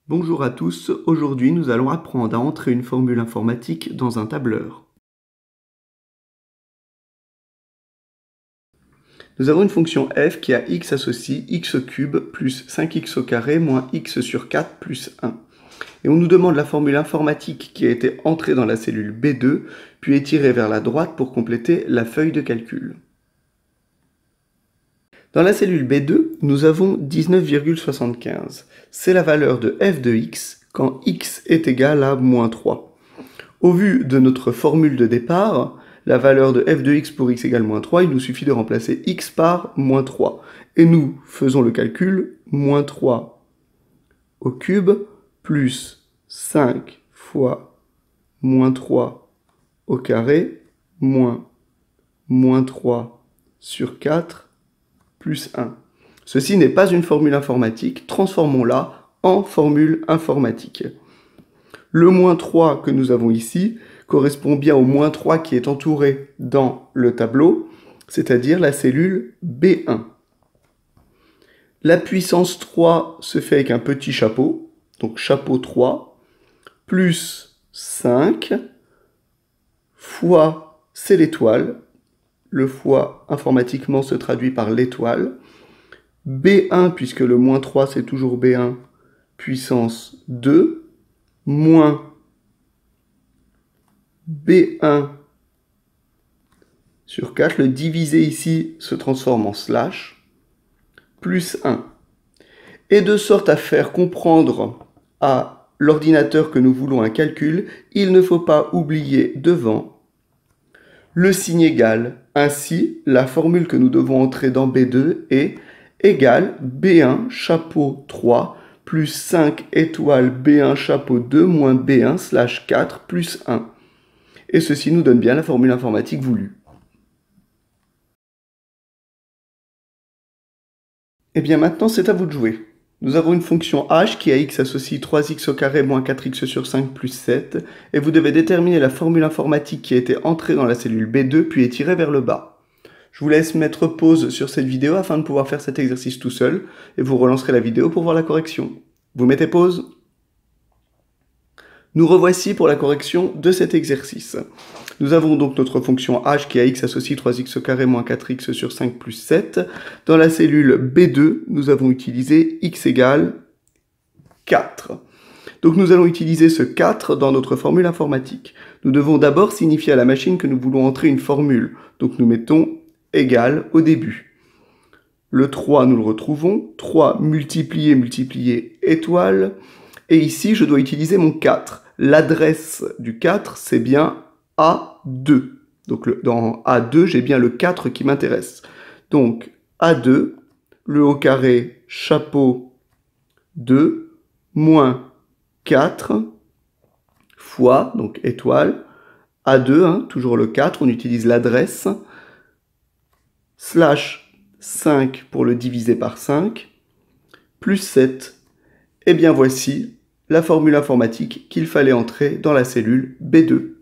Bonjour à tous, aujourd'hui nous allons apprendre à entrer une formule informatique dans un tableur. Nous avons une fonction f qui a x associe x au cube plus 5x au carré moins x sur 4 plus 1. Et on nous demande la formule informatique qui a été entrée dans la cellule B2, puis étirée vers la droite pour compléter la feuille de calcul. Dans la cellule B2, nous avons 19,75. C'est la valeur de f de x quand x est égal à moins 3. Au vu de notre formule de départ, la valeur de f de x pour x égale moins 3, il nous suffit de remplacer x par moins 3. Et nous faisons le calcul, moins 3 au cube plus 5 fois moins 3 au carré moins 3 sur 4 plus 1. Ceci n'est pas une formule informatique, transformons-la en formule informatique. Le moins 3 que nous avons ici correspond bien au moins 3 qui est entouré dans le tableau, c'est-à-dire la cellule B1. La puissance 3 se fait avec un petit chapeau, donc chapeau 3, plus 5 fois, c'est l'étoile. Le fois informatiquement se traduit par l'étoile. B1, puisque le moins 3 c'est toujours B1, puissance 2, moins B1 sur 4, le divisé ici se transforme en slash, plus 1. Et de sorte à faire comprendre à l'ordinateur que nous voulons un calcul, il ne faut pas oublier devant le signe égal. Ainsi, la formule que nous devons entrer dans B2 est égale B1 chapeau 3 plus 5 étoiles B1 chapeau 2 moins B1 slash 4 plus 1. Et ceci nous donne bien la formule informatique voulue. Et bien maintenant, c'est à vous de jouer. Nous avons une fonction h qui a x associe 3x au carré moins 4x sur 5 plus 7, et vous devez déterminer la formule informatique qui a été entrée dans la cellule B2 puis étirée vers le bas. Je vous laisse mettre pause sur cette vidéo afin de pouvoir faire cet exercice tout seul, et vous relancerez la vidéo pour voir la correction. Vous mettez pause. Nous revoici pour la correction de cet exercice. Nous avons donc notre fonction h qui a x associe 3x au carré moins 4x sur 5 plus 7. Dans la cellule B2, nous avons utilisé x égale 4. Donc nous allons utiliser ce 4 dans notre formule informatique. Nous devons d'abord signifier à la machine que nous voulons entrer une formule. Donc nous mettons égal au début. Le 3, nous le retrouvons. 3 multiplié étoile. Et ici, je dois utiliser mon 4. L'adresse du 4, c'est bien A2. Donc dans A2, j'ai bien le 4 qui m'intéresse. Donc A2, le haut carré, chapeau 2, moins 4, fois, donc étoile, A2, hein, toujours le 4, on utilise l'adresse, slash 5 pour le diviser par 5, plus 7. Et bien voici la formule informatique qu'il fallait entrer dans la cellule B2.